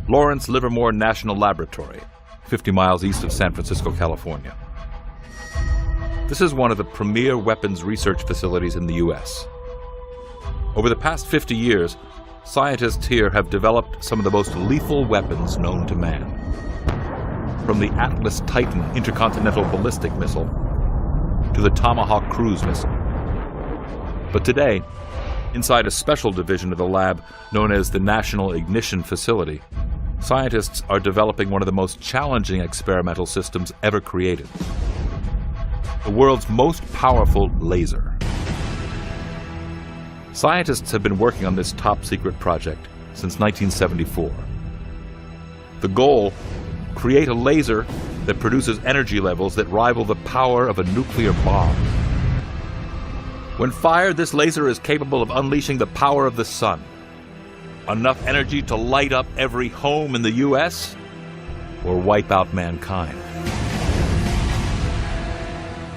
Lawrence Livermore National Laboratory, 50 miles east of San Francisco, California. This is one of the premier weapons research facilities in the U.S. Over the past 50 years, scientists here have developed some of the most lethal weapons known to man. From the Atlas Titan intercontinental ballistic missile to the Tomahawk cruise missile. But today, inside a special division of the lab known as the National Ignition Facility, scientists are developing one of the most challenging experimental systems ever created. The world's most powerful laser. Scientists have been working on this top-secret project since 1974. The goal: create a laser that produces energy levels that rival the power of a nuclear bomb. When fired, this laser is capable of unleashing the power of the sun. Enough energy to light up every home in the U.S. or wipe out mankind.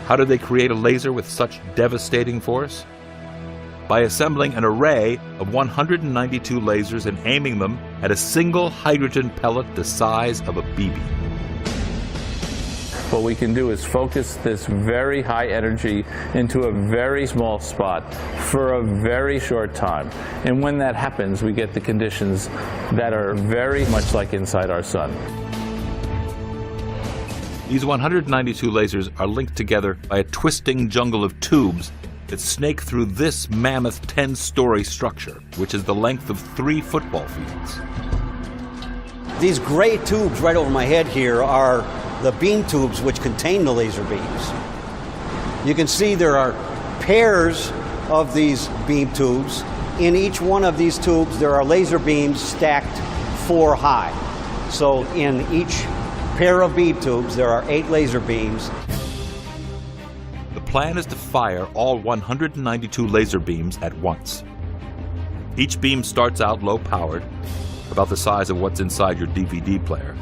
How did they create a laser with such devastating force? By assembling an array of 192 lasers and aiming them at a single hydrogen pellet the size of a BB. What we can do is focus this very high energy into a very small spot for a very short time. And when that happens, we get the conditions that are very much like inside our sun. These 192 lasers are linked together by a twisting jungle of tubes that snake through this mammoth 10-story structure, which is the length of 3 football fields. These gray tubes right over my head here are the beam tubes which contain the laser beams. You can see there are pairs of these beam tubes. In each one of these tubes there are laser beams stacked 4 high. So in each pair of beam tubes there are 8 laser beams. The plan is to fire all 192 laser beams at once. Each beam starts out low-powered, about the size of what's inside your DVD player.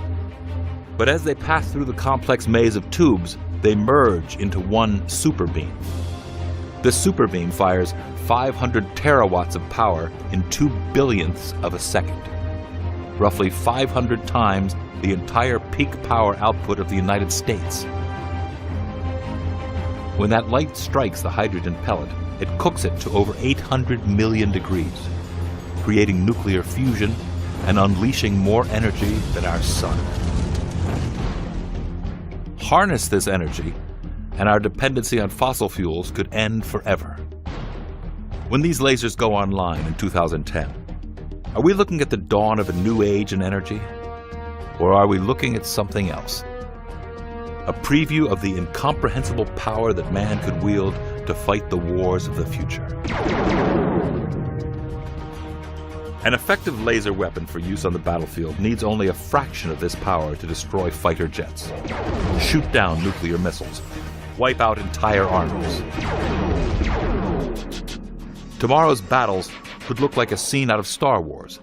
But as they pass through the complex maze of tubes, they merge into one super beam. This super beam fires 500 terawatts of power in 2 billionths of a second, roughly 500 times the entire peak power output of the United States. When that light strikes the hydrogen pellet, it cooks it to over 800 million degrees, creating nuclear fusion and unleashing more energy than our sun. Harness this energy, and our dependency on fossil fuels could end forever. When these lasers go online in 2010, are we looking at the dawn of a new age in energy? Or are we looking at something else? A preview of the incomprehensible power that man could wield to fight the wars of the future. An effective laser weapon for use on the battlefield needs only a fraction of this power to destroy fighter jets, shoot down nuclear missiles, wipe out entire armies. Tomorrow's battles could look like a scene out of Star Wars.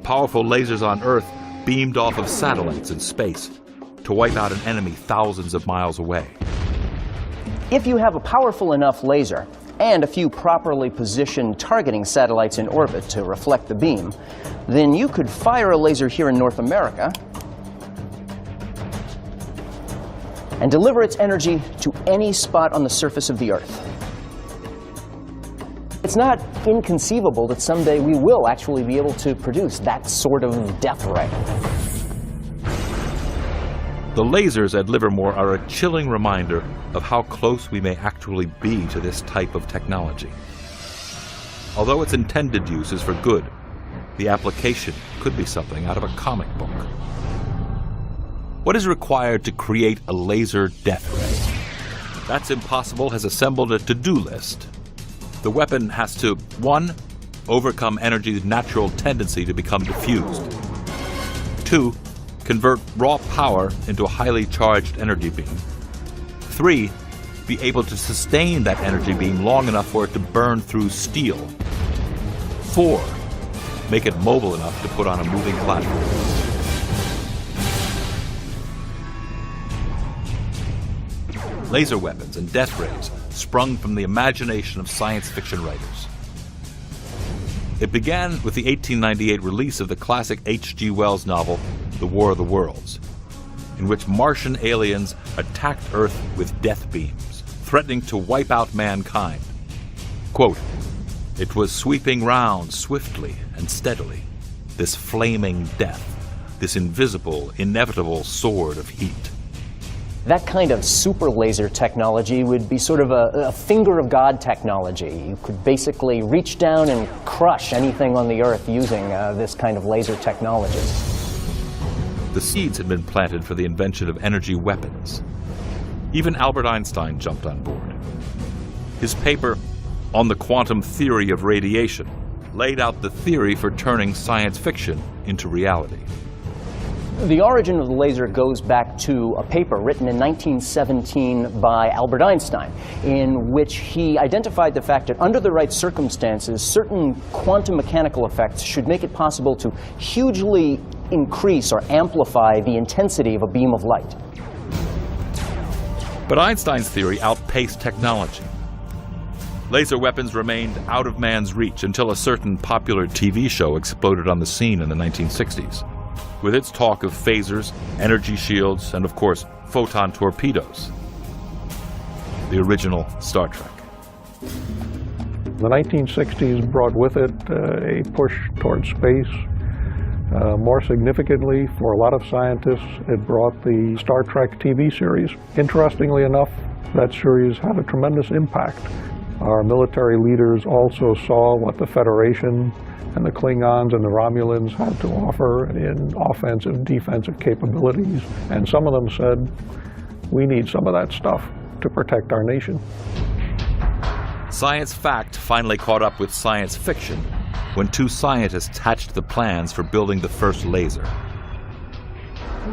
Powerful lasers on Earth beamed off of satellites in space to wipe out an enemy thousands of miles away. If you have a powerful enough laser and a few properly positioned targeting satellites in orbit to reflect the beam, then you could fire a laser here in North America and deliver its energy to any spot on the surface of the Earth. It's not inconceivable that someday we will actually be able to produce that sort of death ray. The lasers at Livermore are a chilling reminder of how close we may actually be to this type of technology. Although its intended use is for good, the application could be something out of a comic book. What is required to create a laser death ray? That's Impossible has assembled a to-do list. The weapon has to, 1, overcome energy's natural tendency to become diffused. 2, convert raw power into a highly charged energy beam. 3, be able to sustain that energy beam long enough for it to burn through steel. 4, make it mobile enough to put on a moving platform. Laser weapons and death rays sprung from the imagination of science fiction writers. It began with the 1898 release of the classic H.G. Wells novel, The War of the Worlds, in which Martian aliens attacked Earth with death beams, threatening to wipe out mankind. Quote, "It was sweeping round swiftly and steadily, this flaming death, this invisible, inevitable sword of heat." That kind of super laser technology would be sort of a finger of God technology. You could basically reach down and crush anything on the Earth using this kind of laser technology. The seeds had been planted for the invention of energy weapons. Even Albert Einstein jumped on board. His paper, On the Quantum Theory of Radiation, laid out the theory for turning science fiction into reality. The origin of the laser goes back to a paper written in 1917 by Albert Einstein, in which he identified the fact that under the right circumstances, certain quantum mechanical effects should make it possible to hugely increase or amplify the intensity of a beam of light. But Einstein's theory outpaced technology. Laser weapons remained out of man's reach until a certain popular TV show exploded on the scene in the 1960s. With its talk of phasers, energy shields, and of course, photon torpedoes. The original Star Trek. The 1960s brought with it a push towards space. More significantly, for a lot of scientists, it brought the Star Trek TV series. Interestingly enough, that series had a tremendous impact. Our military leaders also saw what the Federation and the Klingons and the Romulans had to offer in offensive, defensive capabilities. And some of them said, we need some of that stuff to protect our nation. Science fact finally caught up with science fiction when two scientists hatched the plans for building the first laser.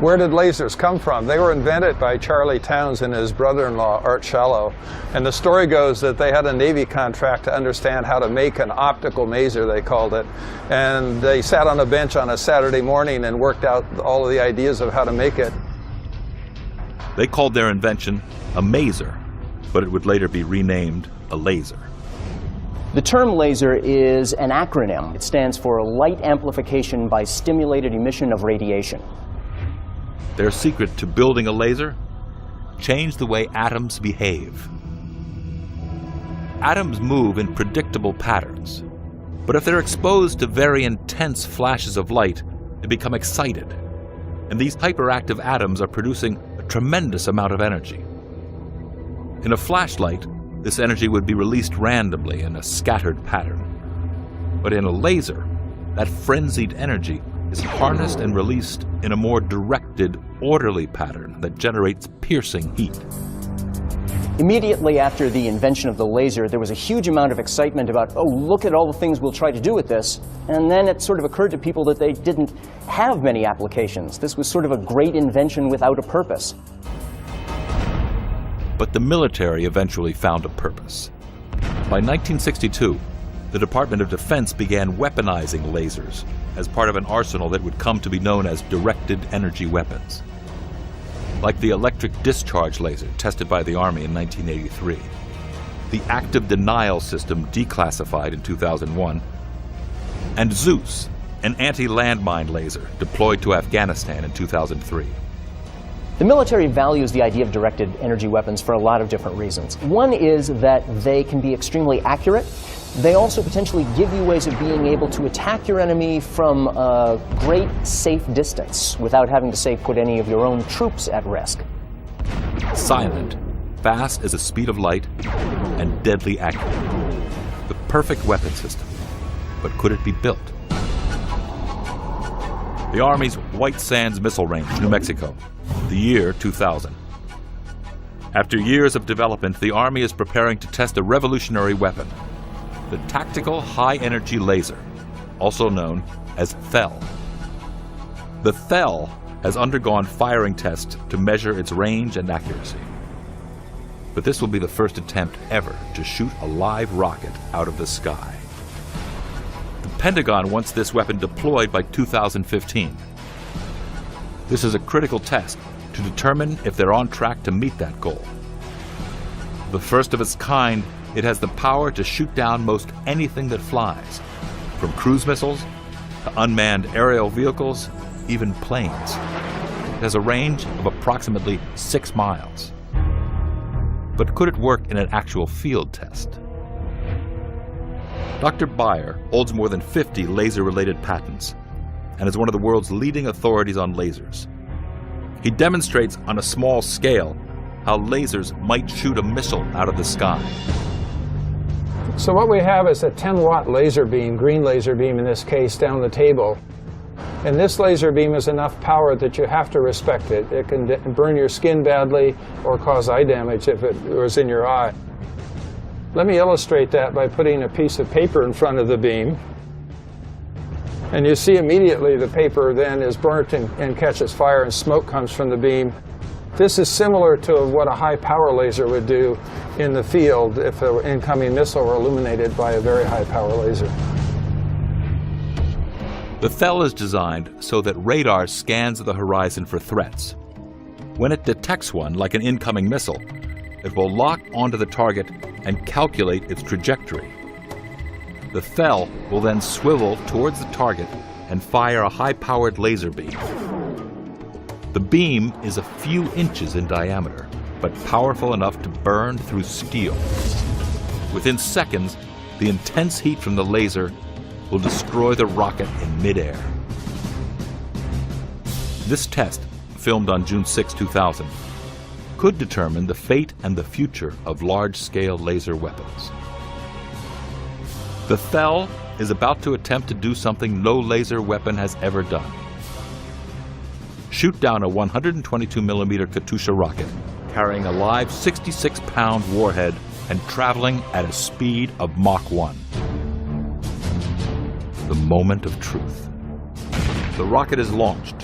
Where did lasers come from? They were invented by Charlie Towns and his brother-in-law, Art Shallow. And the story goes that they had a Navy contract to understand how to make an optical maser, they called it. And they sat on a bench on a Saturday morning and worked out all of the ideas of how to make it. They called their invention a maser, but it would later be renamed a laser. The term laser is an acronym. It stands for Light Amplification by Stimulated Emission of Radiation. Their secret to building a laser? Change the way atoms behave. Atoms move in predictable patterns, but if they're exposed to very intense flashes of light, they become excited. And these hyperactive atoms are producing a tremendous amount of energy. In a flashlight, this energy would be released randomly in a scattered pattern. But in a laser, that frenzied energy is harnessed and released in a more directed, orderly pattern that generates piercing heat. Immediately after the invention of the laser, there was a huge amount of excitement about, oh, look at all the things we'll try to do with this. And then it sort of occurred to people that they didn't have many applications. This was sort of a great invention without a purpose. But the military eventually found a purpose. By 1962, the Department of Defense began weaponizing lasers as part of an arsenal that would come to be known as directed energy weapons. Like the electric discharge laser tested by the Army in 1983, the active denial system declassified in 2001, and Zeus, an anti-landmine laser deployed to Afghanistan in 2003. The military values the idea of directed energy weapons for a lot of different reasons. One is that they can be extremely accurate. They also potentially give you ways of being able to attack your enemy from a great safe distance without having to, say, put any of your own troops at risk. Silent, fast as the speed of light, and deadly accurate. The perfect weapon system. But could it be built? The Army's White Sands Missile Range, New Mexico, the year 2000. After years of development, the Army is preparing to test a revolutionary weapon, the Tactical High-Energy Laser, also known as THEL. The THEL has undergone firing tests to measure its range and accuracy. But this will be the first attempt ever to shoot a live rocket out of the sky. The Pentagon wants this weapon deployed by 2015. This is a critical test to determine if they're on track to meet that goal. The first of its kind, it has the power to shoot down most anything that flies, from cruise missiles to unmanned aerial vehicles, even planes. It has a range of approximately 6 miles. But could it work in an actual field test? Dr. Beyer holds more than 50 laser-related patents and is one of the world's leading authorities on lasers. He demonstrates on a small scale how lasers might shoot a missile out of the sky. So what we have is a 10-watt laser beam, green laser beam in this case, down the table. And this laser beam is enough power that you have to respect it. It can burn your skin badly or cause eye damage if it was in your eye. Let me illustrate that by putting a piece of paper in front of the beam. And you see immediately the paper then is burnt and catches fire and smoke comes from the beam. This is similar to what a high-power laser would do in the field if an incoming missile were illuminated by a very high-power laser. The Thel is designed so that radar scans the horizon for threats. When it detects one, like an incoming missile, it will lock onto the target and calculate its trajectory. The Thel will then swivel towards the target and fire a high-powered laser beam. The beam is a few inches in diameter, but powerful enough to burn through steel. Within seconds, the intense heat from the laser will destroy the rocket in midair. This test, filmed on June 6, 2000, could determine the fate and the future of large-scale laser weapons. The Thel is about to attempt to do something no laser weapon has ever done. Shoot down a 122mm Katyusha rocket carrying a live 66-pound warhead and traveling at a speed of Mach 1. The moment of truth. The rocket is launched.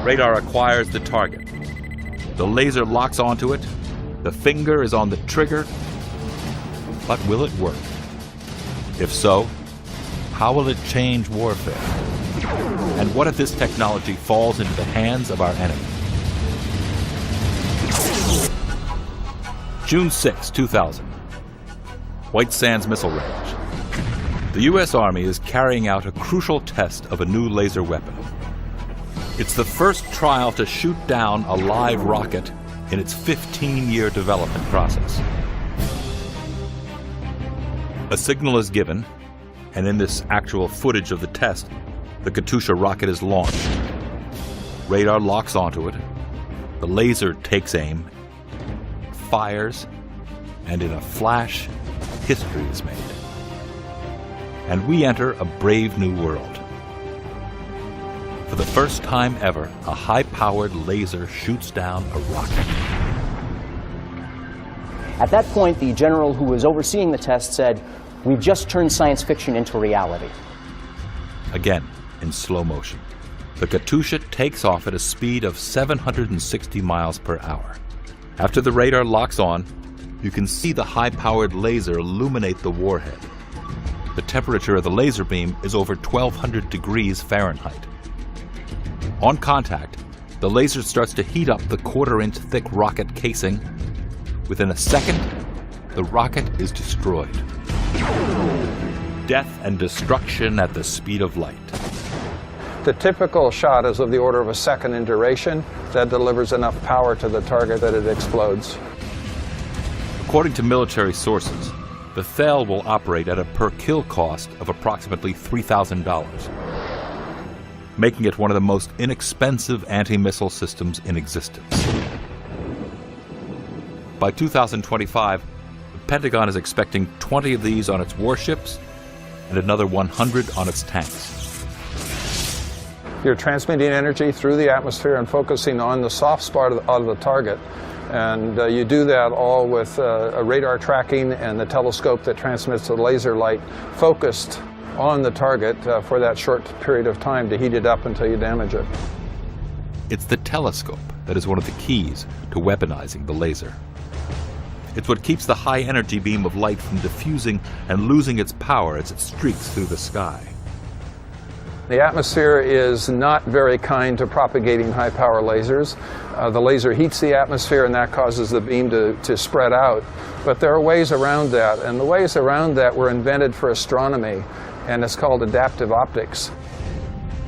Radar acquires the target. The laser locks onto it. The finger is on the trigger. But will it work? If so, how will it change warfare? And what if this technology falls into the hands of our enemy? June 6, 2000. White Sands Missile Range. The U.S. Army is carrying out a crucial test of a new laser weapon. It's the first trial to shoot down a live rocket in its 15-year development process. A signal is given, and in this actual footage of the test, the Katyusha rocket is launched. Radar locks onto it. The laser takes aim, fires, and in a flash, history is made. And we enter a brave new world. For the first time ever, a high-powered laser shoots down a rocket. At that point, the general who was overseeing the test said, "We've just turned science fiction into reality." Again, in slow motion, the Katyusha takes off at a speed of 760 miles per hour. After the radar locks on, you can see the high-powered laser illuminate the warhead. The temperature of the laser beam is over 1,200 degrees Fahrenheit. On contact, the laser starts to heat up the quarter-inch thick rocket casing. Within a second, the rocket is destroyed. Death and destruction at the speed of light. The typical shot is of the order of a second in duration. That delivers enough power to the target that it explodes. According to military sources, the Thel will operate at a per-kill cost of approximately $3,000, making it one of the most inexpensive anti-missile systems in existence. By 2025, the Pentagon is expecting 20 of these on its warships and another 100 on its tanks. You're transmitting energy through the atmosphere and focusing on the soft spot of the target. And you do that all with a radar tracking and the telescope that transmits the laser light focused on the target for that short period of time to heat it up until you damage it. It's the telescope that is one of the keys to weaponizing the laser. It's what keeps the high-energy beam of light from diffusing and losing its power as it streaks through the sky. The atmosphere is not very kind to propagating high-power lasers. The laser heats the atmosphere and that causes the beam to spread out. But there are ways around that, and the ways around that were invented for astronomy. and it's called adaptive optics.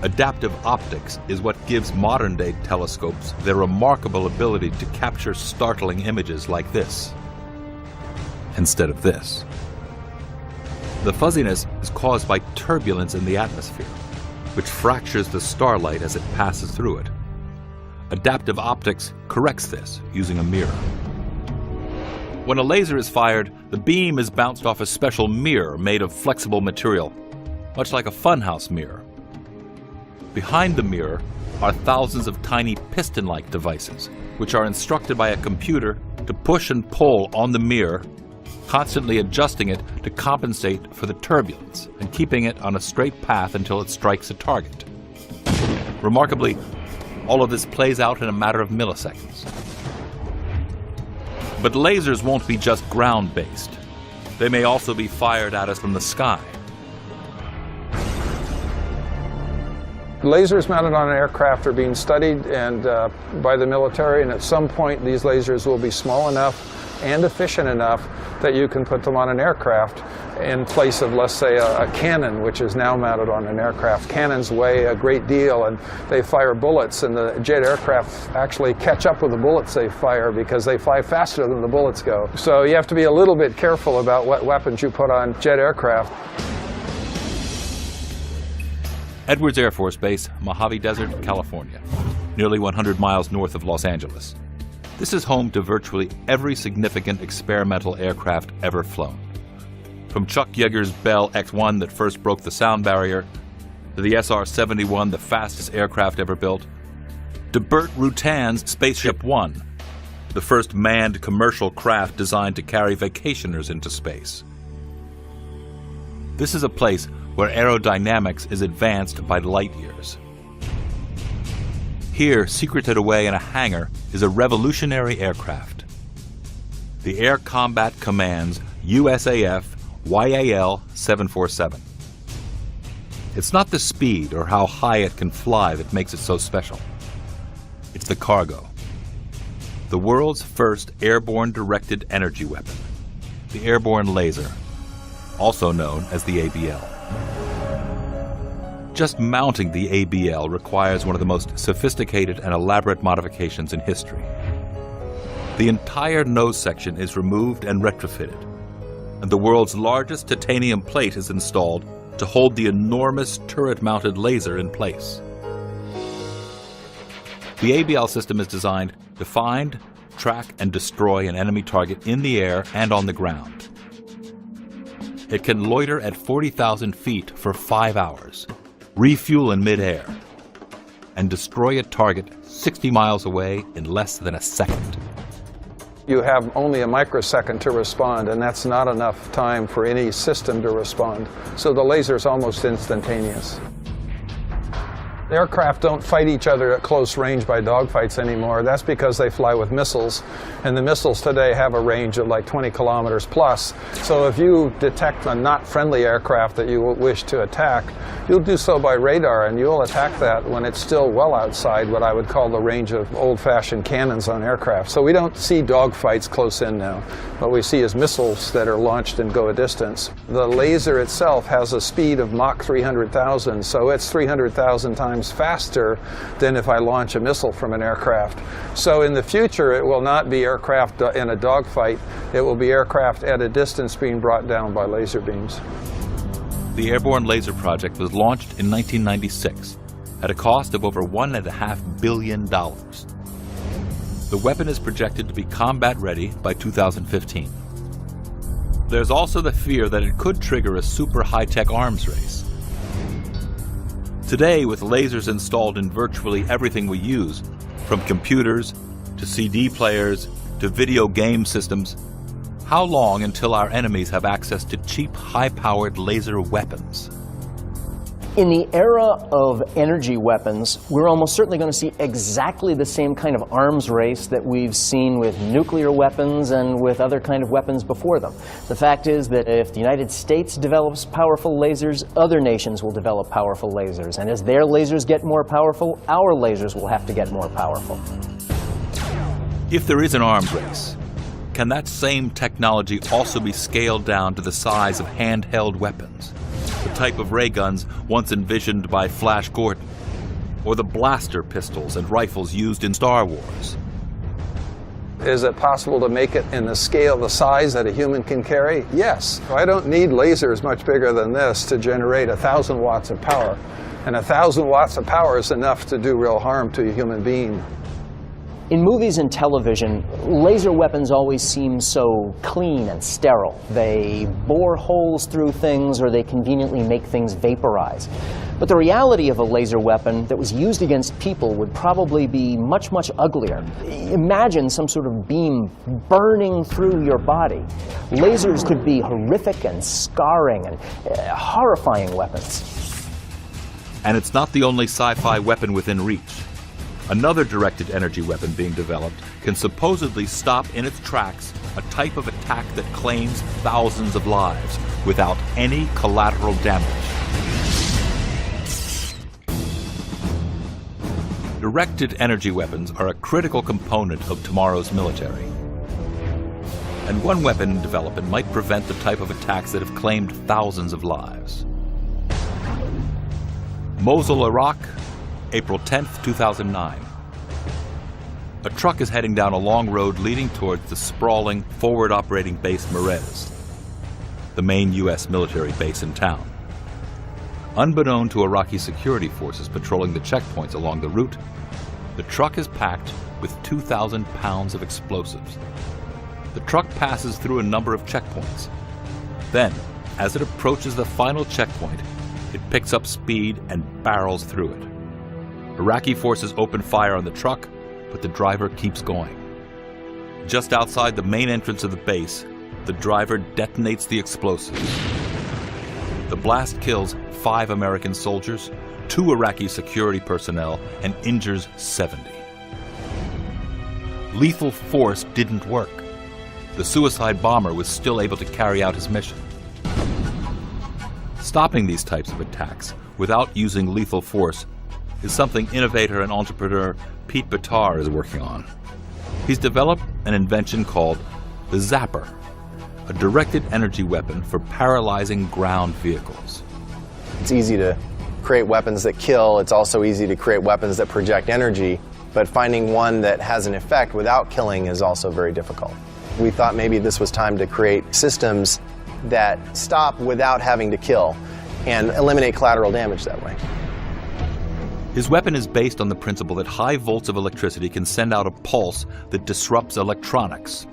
Adaptive optics is what gives modern-day telescopes their remarkable ability to capture startling images like this, instead of this. The fuzziness is caused by turbulence in the atmosphere, which fractures the starlight as it passes through it. Adaptive optics corrects this using a mirror. When a laser is fired, the beam is bounced off a special mirror made of flexible material, much like a funhouse mirror. Behind the mirror are thousands of tiny piston-like devices, which are instructed by a computer to push and pull on the mirror, constantly adjusting it to compensate for the turbulence and keeping it on a straight path until it strikes a target. Remarkably, all of this plays out in a matter of milliseconds. But lasers won't be just ground-based. They may also be fired at us from the sky. Lasers mounted on an aircraft are being studied by the military, and at some point these lasers will be small enough and efficient enough that you can put them on an aircraft in place of, let's say, a cannon, which is now mounted on an aircraft. Cannons weigh a great deal, and they fire bullets, and the jet aircraft actually catch up with the bullets they fire because they fly faster than the bullets go. So you have to be a little bit careful about what weapons you put on jet aircraft. Edwards Air Force Base, Mojave Desert, California, nearly 100 miles north of Los Angeles. This is home to virtually every significant experimental aircraft ever flown. From Chuck Yeager's Bell X-1 that first broke the sound barrier, to the SR-71, the fastest aircraft ever built, to Burt Rutan's Spaceship One, the first manned commercial craft designed to carry vacationers into space. This is a place where aerodynamics is advanced by light years. Here, secreted away in a hangar, is a revolutionary aircraft. The Air Combat Command's USAF YAL-747. It's not the speed or how high it can fly that makes it so special. It's the cargo. The world's first airborne directed energy weapon, the airborne laser, also known as the ABL. Just mounting the ABL requires one of the most sophisticated and elaborate modifications in history. The entire nose section is removed and retrofitted, and the world's largest titanium plate is installed to hold the enormous turret-mounted laser in place. The ABL system is designed to find, track, and destroy an enemy target in the air and on the ground. It can loiter at 40,000 feet for 5 hours, refuel in midair, and destroy a target 60 miles away in less than a second. You have only a microsecond to respond, and that's not enough time for any system to respond. So the laser is almost instantaneous. Aircraft don't fight each other at close range by dogfights anymore. That's because they fly with missiles, and the missiles today have a range of like 20 kilometers plus. So if you detect a not friendly aircraft that you wish to attack, you'll do so by radar, and you'll attack that when it's still well outside what I would call the range of old-fashioned cannons on aircraft. So we don't see dogfights close in now. What we see is missiles that are launched and go a distance. The laser itself has a speed of Mach 300,000, so it's 300,000 times faster than if I launch a missile from an aircraft. So in the future, it will not be aircraft in a dogfight. It will be aircraft at a distance being brought down by laser beams. The Airborne Laser Project was launched in 1996 at a cost of over $1.5 billion. The weapon is projected to be combat-ready by 2015. There's also the fear that it could trigger a super high-tech arms race. Today, with lasers installed in virtually everything we use, from computers to CD players to video game systems, how long until our enemies have access to cheap, high-powered laser weapons? In the era of energy weapons, we're almost certainly going to see exactly the same kind of arms race that we've seen with nuclear weapons and with other kind of weapons before them. The fact is that if the United States develops powerful lasers, other nations will develop powerful lasers. And as their lasers get more powerful, our lasers will have to get more powerful. If there is an arms race, can that same technology also be scaled down to the size of handheld weapons? the type of ray guns once envisioned by Flash Gordon, or the blaster pistols and rifles used in Star Wars. Is it possible to make it in the scale, the size that a human can carry? Yes. I don't need lasers much bigger than this to generate 1,000 watts of power. And 1,000 watts of power is enough to do real harm to a human being. In movies and television, laser weapons always seem so clean and sterile. They bore holes through things, or they conveniently make things vaporize. But the reality of a laser weapon that was used against people would probably be much, much uglier. Imagine some sort of beam burning through your body. Lasers could be horrific and scarring and horrifying weapons. And it's not the only sci-fi weapon within reach. Another directed energy weapon being developed can supposedly stop in its tracks a type of attack that claims thousands of lives without any collateral damage. Directed energy weapons are a critical component of tomorrow's military. And one weapon in development might prevent the type of attacks that have claimed thousands of lives. Mosul, Iraq, April 10th, 2009. A truck is heading down a long road leading towards the sprawling, forward operating base Meres, the main U.S. military base in town. Unbeknown to Iraqi security forces patrolling the checkpoints along the route, the truck is packed with 2,000 pounds of explosives. The truck passes through a number of checkpoints. Then, as it approaches the final checkpoint, it picks up speed and barrels through it. Iraqi forces open fire on the truck, but the driver keeps going. Just outside the main entrance of the base, the driver detonates the explosives. The blast kills 5 American soldiers, 2 Iraqi security personnel, and injures 70. Lethal force didn't work. The suicide bomber was still able to carry out his mission. Stopping these types of attacks without using lethal force is something innovator and entrepreneur Pete Bitar is working on. He's developed an invention called the Zapper, a directed energy weapon for paralyzing ground vehicles. It's easy to create weapons that kill. It's also easy to create weapons that project energy, but finding one that has an effect without killing is also very difficult. We thought maybe this was time to create systems that stop without having to kill and eliminate collateral damage that way. His weapon is based on the principle that high volts of electricity can send out a pulse that disrupts electronics.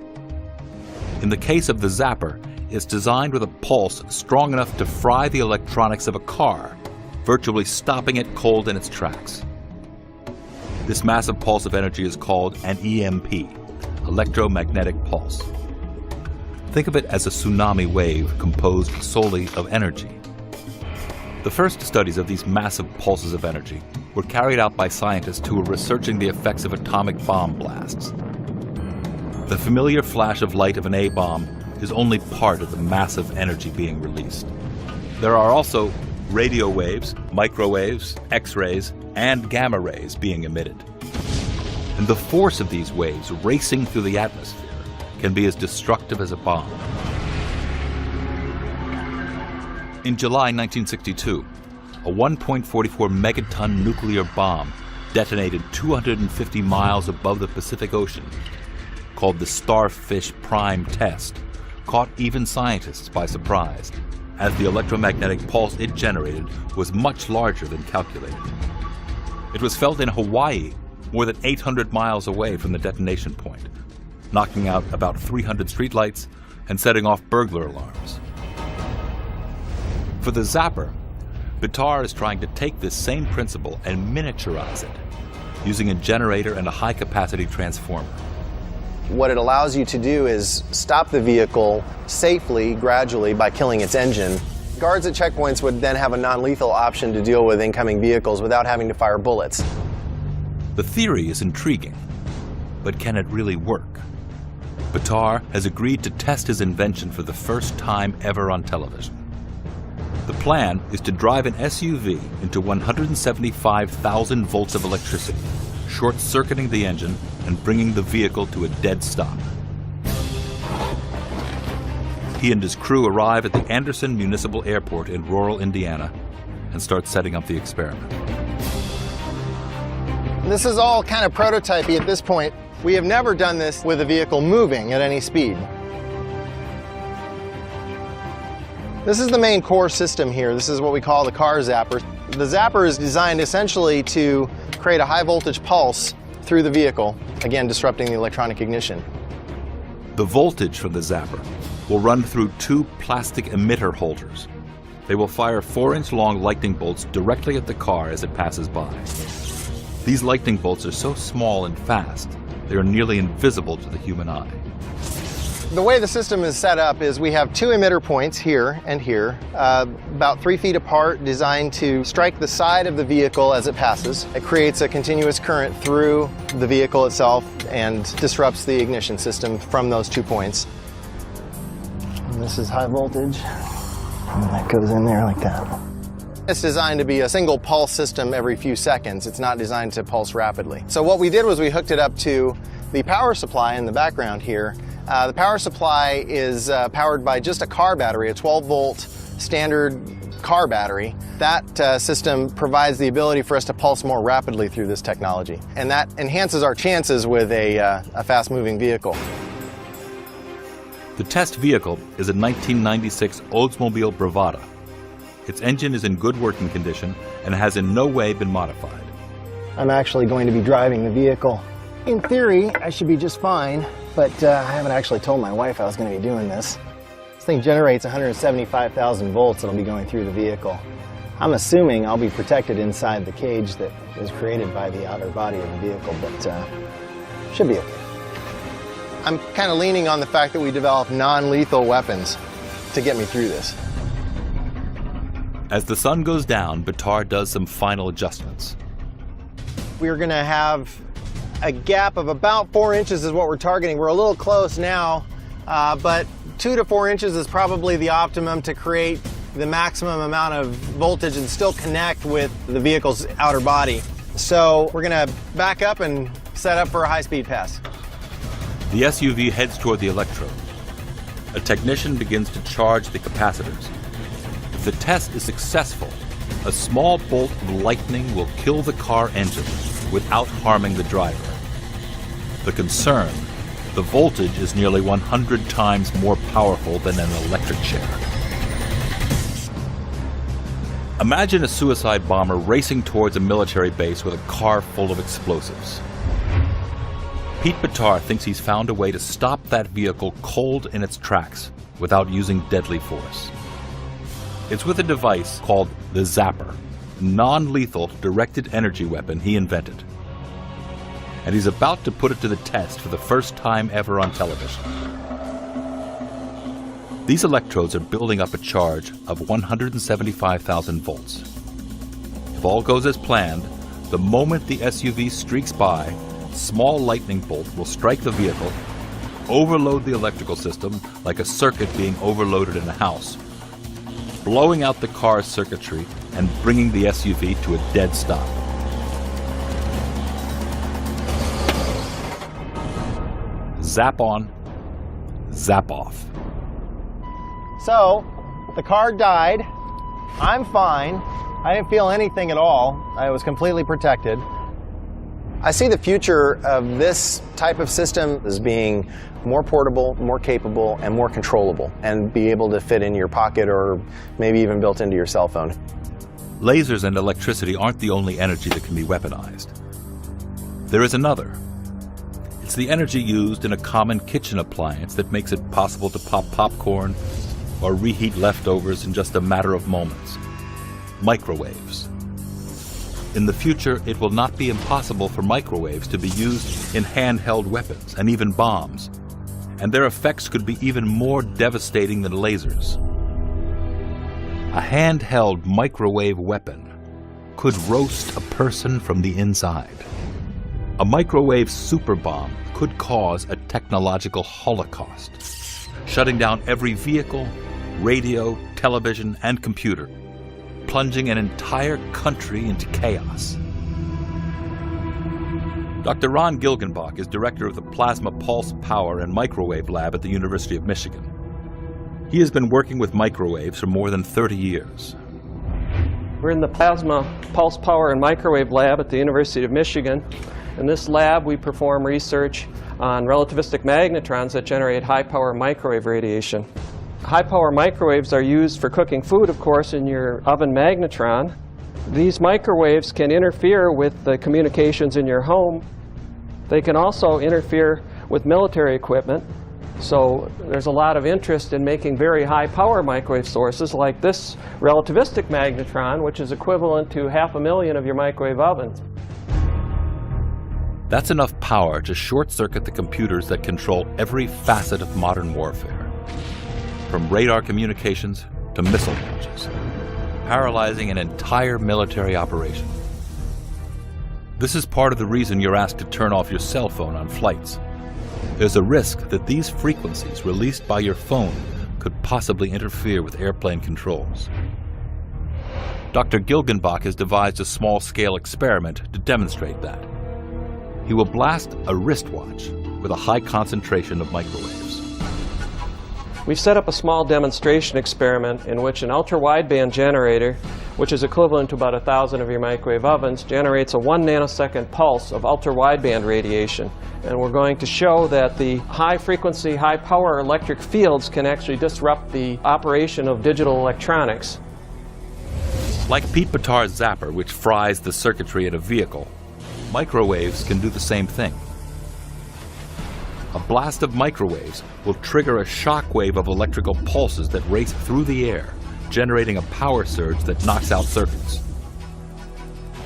In the case of the Zapper, it's designed with a pulse strong enough to fry the electronics of a car, virtually stopping it cold in its tracks. This massive pulse of energy is called an EMP, electromagnetic pulse. Think of it as a tsunami wave composed solely of energy. The first studies of these massive pulses of energy were carried out by scientists who were researching the effects of atomic bomb blasts. The familiar flash of light of an A-bomb is only part of the massive energy being released. There are also radio waves, microwaves, X-rays, and gamma rays being emitted. And the force of these waves racing through the atmosphere can be as destructive as a bomb. In July 1962, a 1.44 megaton nuclear bomb detonated 250 miles above the Pacific Ocean, called the Starfish Prime Test, caught even scientists by surprise, as the electromagnetic pulse it generated was much larger than calculated. It was felt in Hawaii, more than 800 miles away from the detonation point, knocking out about 300 streetlights and setting off burglar alarms. For the Zapper, Bitar is trying to take this same principle and miniaturize it, using a generator and a high-capacity transformer. What it allows you to do is stop the vehicle safely, gradually, by killing its engine. Guards at checkpoints would then have a non-lethal option to deal with incoming vehicles without having to fire bullets. The theory is intriguing, but can it really work? Bitar has agreed to test his invention for the first time ever on television. The plan is to drive an SUV into 175,000 volts of electricity, short-circuiting the engine and bringing the vehicle to a dead stop. he and his crew arrive at the Anderson Municipal Airport in rural Indiana and start setting up the experiment. This is all kind of prototypey at this point. We have never done this with a vehicle moving at any speed. This is the main core system here. This is what we call the car zapper. The zapper is designed essentially to create a high voltage pulse through the vehicle, again disrupting the electronic ignition. The voltage from the zapper will run through two plastic emitter holders. They will fire 4-inch long lightning bolts directly at the car as it passes by. These lightning bolts are so small and fast, they are nearly invisible to the human eye. The way the system is set up is we have two emitter points here and here, about 3 feet apart, designed to strike the side of the vehicle as it passes. It creates a continuous current through the vehicle itself and disrupts the ignition system from those 2 points. And this is high voltage, and that goes in there like that. It's designed to be a single pulse system every few seconds. It's not designed to pulse rapidly. So what we did was we hooked it up to the power supply in the background here. The power supply is powered by just a car battery, a 12-volt standard car battery. That system provides the ability for us to pulse more rapidly through this technology. And that enhances our chances with a fast-moving vehicle. The test vehicle is a 1996 Oldsmobile Bravada. Its engine is in good working condition and has in no way been modified. I'm actually going to be driving the vehicle. In theory, I should be just fine, but I haven't actually told my wife I was going to be doing this. This thing generates 175,000 volts that'll be going through the vehicle. I'm assuming I'll be protected inside the cage that is created by the outer body of the vehicle, but should be okay. I'm kind of leaning on the fact that we develop non-lethal weapons to get me through this. As the sun goes down, Bitar does some final adjustments. We're going to have a gap of about 4 inches is what we're targeting. We're a little close now, but 2 to 4 inches is probably the optimum to create the maximum amount of voltage and still connect with the vehicle's outer body. So we're going to back up and set up for a high-speed pass. The SUV heads toward the electrode. A technician begins to charge the capacitors. If the test is successful, a small bolt of lightning will kill the car engine without harming the driver. The concern, the voltage is nearly 100 times more powerful than an electric chair. Imagine a suicide bomber racing towards a military base with a car full of explosives. Pete Bitar thinks he's found a way to stop that vehicle cold in its tracks without using deadly force. It's with a device called the Zapper, a non-lethal directed energy weapon he invented. And he's about to put it to the test for the first time ever on television. These electrodes are building up a charge of 175,000 volts. If all goes as planned, the moment the SUV streaks by, a small lightning bolt will strike the vehicle, overload the electrical system like a circuit being overloaded in a house, blowing out the car's circuitry and bringing the SUV to a dead stop. Zap on, zap off. So, the car died. I'm fine. I didn't feel anything at all. I was completely protected. I see the future of this type of system as being more portable, more capable, and more controllable, and be able to fit in your pocket or maybe even built into your cell phone. Lasers and electricity aren't the only energy that can be weaponized. There is another. It's the energy used in a common kitchen appliance that makes it possible to pop popcorn or reheat leftovers in just a matter of moments. Microwaves. In the future, it will not be impossible for microwaves to be used in handheld weapons and even bombs, and their effects could be even more devastating than lasers. A handheld microwave weapon could roast a person from the inside. A microwave super bomb could cause a technological holocaust, shutting down every vehicle, radio, television, and computer, plunging an entire country into chaos. Dr. Ron Gilgenbach is director of the Plasma Pulse Power and Microwave Lab at the University of Michigan. He has been working with microwaves for more than 30 years. We're in the Plasma Pulse Power and Microwave Lab at the University of Michigan. In this lab, we perform research on relativistic magnetrons that generate high-power microwave radiation. High-power microwaves are used for cooking food, of course, in your oven magnetron. These microwaves can interfere with the communications in your home. They can also interfere with military equipment. So there's a lot of interest in making very high-power microwave sources like this relativistic magnetron, which is equivalent to 500,000 of your microwave ovens. That's enough power to short-circuit the computers that control every facet of modern warfare, from radar communications to missile launches, paralyzing an entire military operation. This is part of the reason you're asked to turn off your cell phone on flights. There's a risk that these frequencies released by your phone could possibly interfere with airplane controls. Dr. Gilgenbach has devised a small-scale experiment to demonstrate that. He will blast a wristwatch with a high concentration of microwaves. We've set up a small demonstration experiment in which an ultra-wideband generator, which is equivalent to about 1,000 of your microwave ovens, generates a 1 nanosecond pulse of ultra-wideband radiation. And we're going to show that the high-frequency, high-power electric fields can actually disrupt the operation of digital electronics. Like Pete Bitar's zapper, which fries the circuitry in a vehicle, microwaves can do the same thing. A blast of microwaves will trigger a shock wave of electrical pulses that race through the air, generating a power surge that knocks out circuits.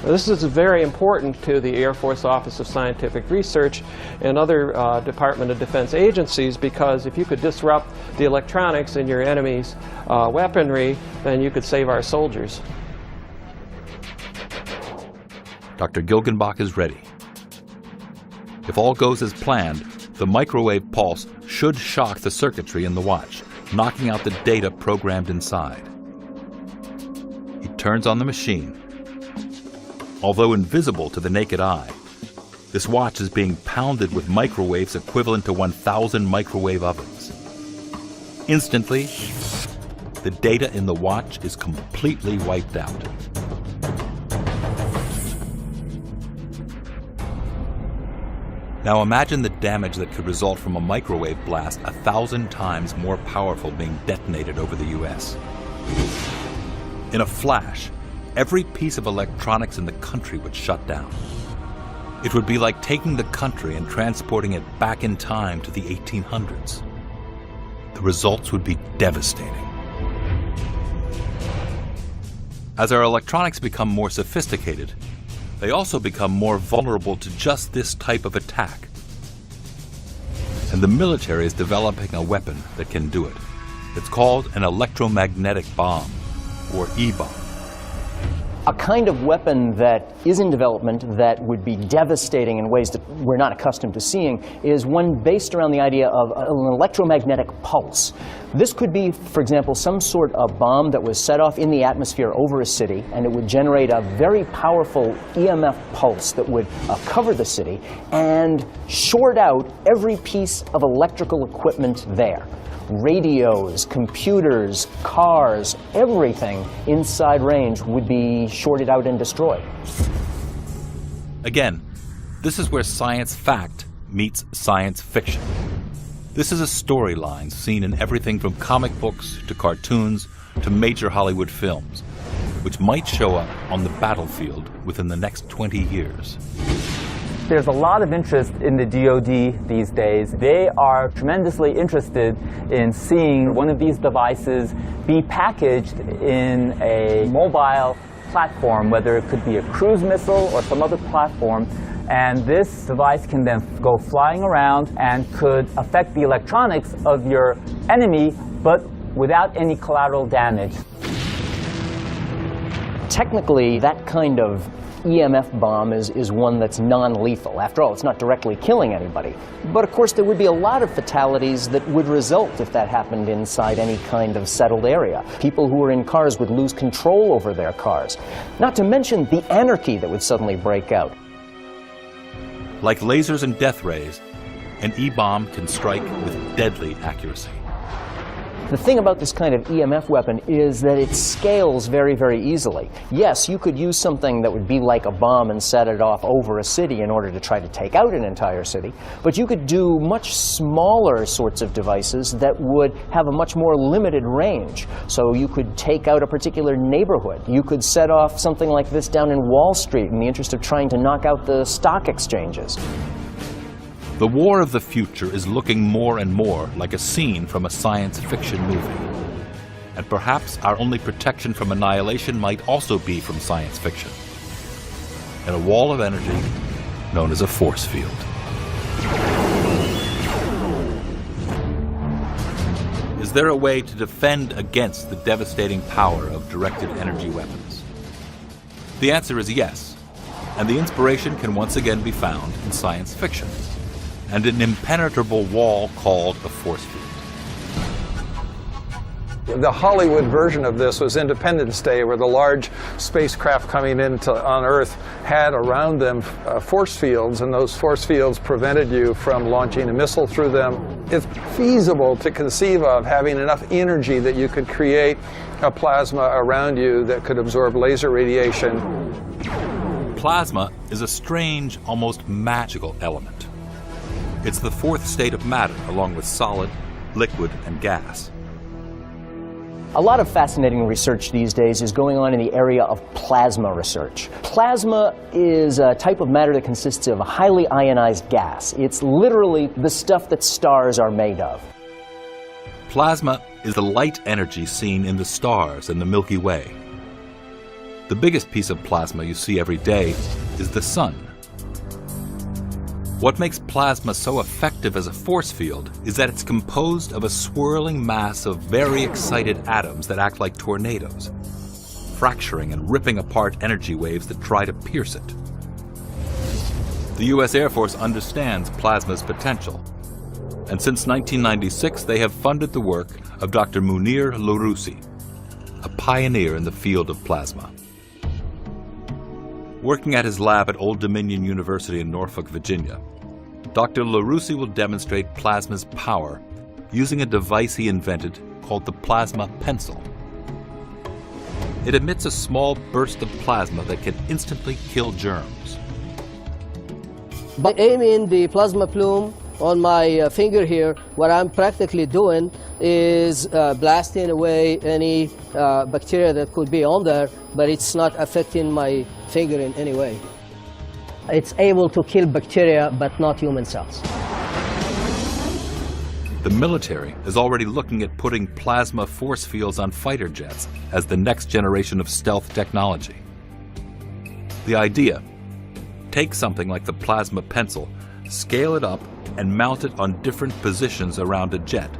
This is very important to the Air Force Office of Scientific Research and other Department of Defense agencies, because if you could disrupt the electronics in your enemy's weaponry, then you could save our soldiers. Dr. Gilgenbach is ready. If all goes as planned, the microwave pulse should shock the circuitry in the watch, knocking out the data programmed inside. He turns on the machine. Although invisible to the naked eye, this watch is being pounded with microwaves equivalent to 1,000 microwave ovens. Instantly, the data in the watch is completely wiped out. Now imagine the damage that could result from a microwave blast 1,000 times more powerful being detonated over the US. In a flash, every piece of electronics in the country would shut down. It would be like taking the country and transporting it back in time to the 1800s. The results would be devastating. As our electronics become more sophisticated, they also become more vulnerable to just this type of attack. And the military is developing a weapon that can do it. It's called an electromagnetic bomb, or E-bomb. A kind of weapon that is in development that would be devastating in ways that we're not accustomed to seeing is one based around the idea of an electromagnetic pulse. This could be, for example, some sort of bomb that was set off in the atmosphere over a city, and it would generate a very powerful EMF pulse that would cover the city and short out every piece of electrical equipment there. Radios, computers, cars, everything inside range would be shorted out and destroyed. Again, this is where science fact meets science fiction. This is a storyline seen in everything from comic books to cartoons to major Hollywood films, which might show up on the battlefield within the next 20 years. There's a lot of interest in the DoD these days. They are tremendously interested in seeing one of these devices be packaged in a mobile platform, whether it could be a cruise missile or some other platform. And this device can then go flying around and could affect the electronics of your enemy, but without any collateral damage. Technically, that kind of EMF bomb is one that's non-lethal. After all, it's not directly killing anybody. But of course, there would be a lot of fatalities that would result if that happened inside any kind of settled area. People who were in cars would lose control over their cars. Not to mention the anarchy that would suddenly break out. Like lasers and death rays, an E-bomb can strike with deadly accuracy. The thing about this kind of EMF weapon is that it scales very, very easily. Yes, you could use something that would be like a bomb and set it off over a city in order to try to take out an entire city, but you could do much smaller sorts of devices that would have a much more limited range. So you could take out a particular neighborhood. You could set off something like this down in Wall Street in the interest of trying to knock out the stock exchanges. The war of the future is looking more and more like a scene from a science fiction movie. And perhaps our only protection from annihilation might also be from science fiction. In a wall of energy known as a force field. Is there a way to defend against the devastating power of directed energy weapons? The answer is yes, and the inspiration can once again be found in science fiction, and an impenetrable wall called a force field. The Hollywood version of this was Independence Day, where the large spacecraft coming on Earth had around them force fields, and those force fields prevented you from launching a missile through them. It's feasible to conceive of having enough energy that you could create a plasma around you that could absorb laser radiation. Plasma is a strange, almost magical element. It's the fourth state of matter, along with solid, liquid, and gas. A lot of fascinating research these days is going on in the area of plasma research. Plasma is a type of matter that consists of a highly ionized gas. It's literally the stuff that stars are made of. Plasma is the light energy seen in the stars and the Milky Way. The biggest piece of plasma you see every day is the sun. What makes plasma so effective as a force field is that it's composed of a swirling mass of very excited atoms that act like tornadoes, fracturing and ripping apart energy waves that try to pierce it. The U.S. Air Force understands plasma's potential, and since 1996 they have funded the work of Dr. Munir Lourousi, a pioneer in the field of plasma. Working at his lab at Old Dominion University in Norfolk, Virginia, Dr. Lourousi will demonstrate plasma's power using a device he invented called the plasma pencil. It emits a small burst of plasma that can instantly kill germs. By aiming the plasma plume on my finger here, what I'm practically doing is blasting away any bacteria that could be on there, but it's not affecting my finger in any way. It's able to kill bacteria, but not human cells. The military is already looking at putting plasma force fields on fighter jets as the next generation of stealth technology. The idea: take something like the plasma pencil, scale it up, and mount it on different positions around a jet.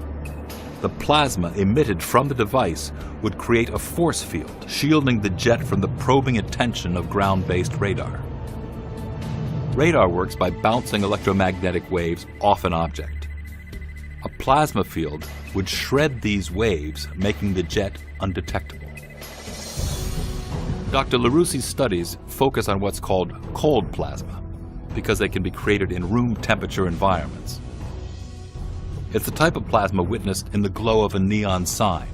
The plasma emitted from the device would create a force field, shielding the jet from the probing attention of ground-based radar. Radar works by bouncing electromagnetic waves off an object. A plasma field would shred these waves, making the jet undetectable. Dr. Lourousi's studies focus on what's called cold plasma, because they can be created in room temperature environments. It's the type of plasma witnessed in the glow of a neon sign,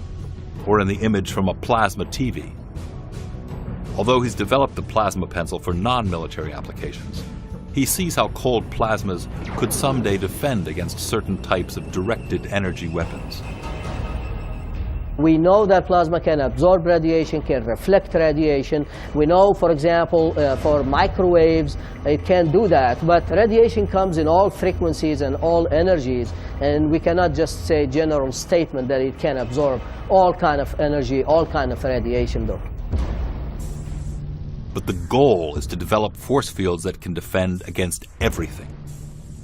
or in the image from a plasma TV. Although he's developed the plasma pencil for non-military applications, he sees how cold plasmas could someday defend against certain types of directed energy weapons. We know that plasma can absorb radiation, can reflect radiation. We know, for example, for microwaves, it can do that. But radiation comes in all frequencies and all energies, and we cannot just say general statement that it can absorb all kind of energy, all kind of radiation, though. But the goal is to develop force fields that can defend against everything,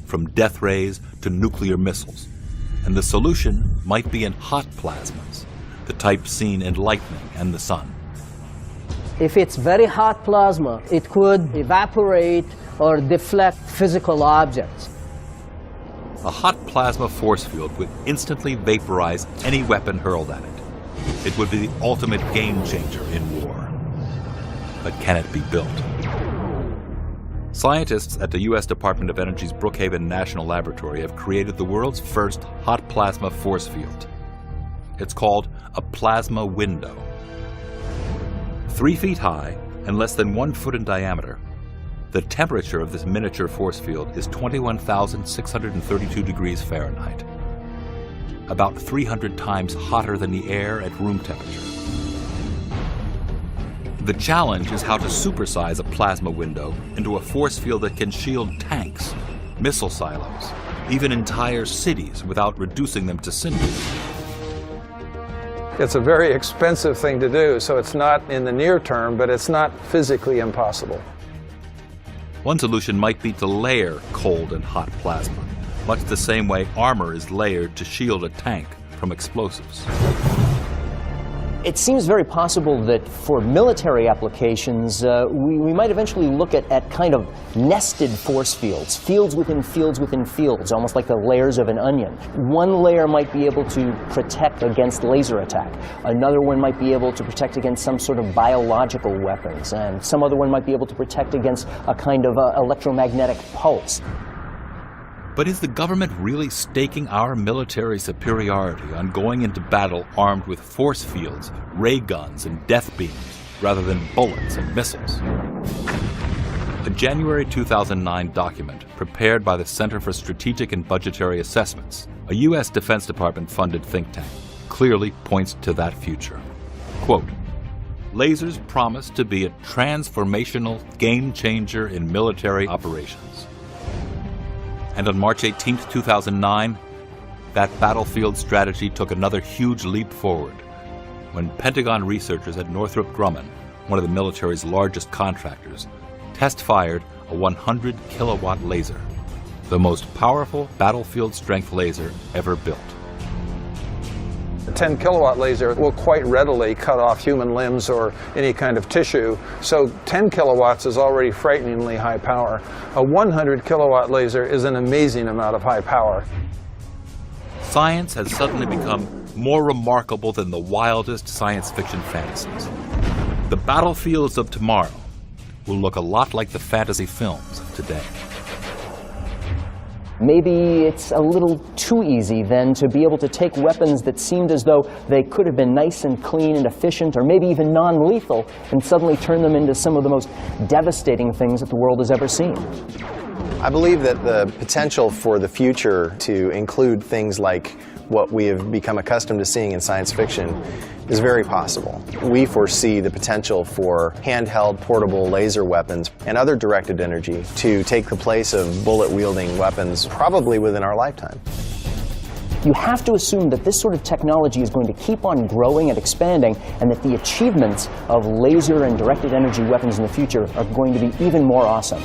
from death rays to nuclear missiles. And the solution might be in hot plasmas, the type seen in lightning and the sun. If it's very hot plasma, it could evaporate or deflect physical objects. A hot plasma force field would instantly vaporize any weapon hurled at it. It would be the ultimate game changer in war. But can it be built? Scientists at the U.S. Department of Energy's Brookhaven National Laboratory have created the world's first hot plasma force field. It's called a plasma window. 3 feet high and less than 1 foot in diameter, the temperature of this miniature force field is 21,632 degrees Fahrenheit, about 300 times hotter than the air at room temperature. The challenge is how to supersize a plasma window into a force field that can shield tanks, missile silos, even entire cities without reducing them to cinders. It's a very expensive thing to do, so it's not in the near term, but it's not physically impossible. One solution might be to layer cold and hot plasma, much the same way armor is layered to shield a tank from explosives. It seems very possible that for military applications, we might eventually look at kind of nested force fields, fields within fields within fields, almost like the layers of an onion. One layer might be able to protect against laser attack. Another one might be able to protect against some sort of biological weapons. And some other one might be able to protect against a kind of electromagnetic pulse. But is the government really staking our military superiority on going into battle armed with force fields, ray guns, and death beams, rather than bullets and missiles? A January 2009 document prepared by the Center for Strategic and Budgetary Assessments, a U.S. Defense Department-funded think tank, clearly points to that future. Quote, "Lasers promise to be a transformational game changer in military operations." And on March 18, 2009, that battlefield strategy took another huge leap forward when Pentagon researchers at Northrop Grumman, one of the military's largest contractors, test-fired a 100-kilowatt laser, the most powerful battlefield-strength laser ever built. A 10-kilowatt laser will quite readily cut off human limbs or any kind of tissue, so 10 kilowatts is already frighteningly high power. A 100-kilowatt laser is an amazing amount of high power. Science has suddenly become more remarkable than the wildest science fiction fantasies. The battlefields of tomorrow will look a lot like the fantasy films of today. Maybe it's a little too easy then to be able to take weapons that seemed as though they could have been nice and clean and efficient, or maybe even non-lethal, and suddenly turn them into some of the most devastating things that the world has ever seen. I believe that the potential for the future to include things like what we have become accustomed to seeing in science fiction is very possible. We foresee the potential for handheld portable laser weapons and other directed energy to take the place of bullet-wielding weapons probably within our lifetime. You have to assume that this sort of technology is going to keep on growing and expanding, and that the achievements of laser and directed energy weapons in the future are going to be even more awesome.